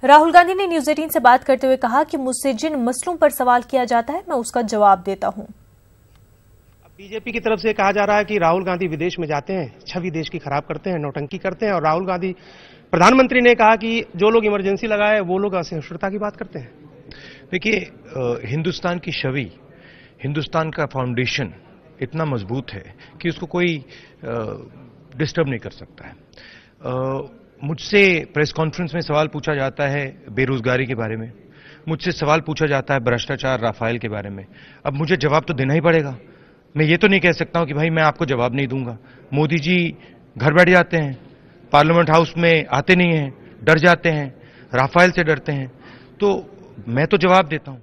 राहुल गांधी ने न्यूज 18 से बात करते हुए कहा कि मुझसे जिन मसलों पर सवाल किया जाता है मैं उसका जवाब देता हूं। बीजेपी की तरफ से कहा जा रहा है कि राहुल गांधी विदेश में जाते हैं, छवि देश की खराब करते हैं, नौटंकी करते हैं, और राहुल गांधी प्रधानमंत्री ने कहा कि जो लोग इमरजेंसी लगाए वो लोग असहिष्णुता की बात करते हैं। देखिए, हिंदुस्तान की छवि, हिंदुस्तान का फाउंडेशन इतना मजबूत है कि उसको कोई डिस्टर्ब नहीं कर सकता है। मुझसे प्रेस कॉन्फ्रेंस में सवाल पूछा जाता है बेरोजगारी के बारे में, मुझसे सवाल पूछा जाता है भ्रष्टाचार, राफेल के बारे में। अब मुझे जवाब तो देना ही पड़ेगा। मैं ये तो नहीं कह सकता हूं कि भाई मैं आपको जवाब नहीं दूंगा। मोदी जी घर बैठ जाते हैं, पार्लियामेंट हाउस में आते नहीं हैं, डर जाते हैं, राफेल से डरते हैं, तो मैं तो जवाब देता हूं।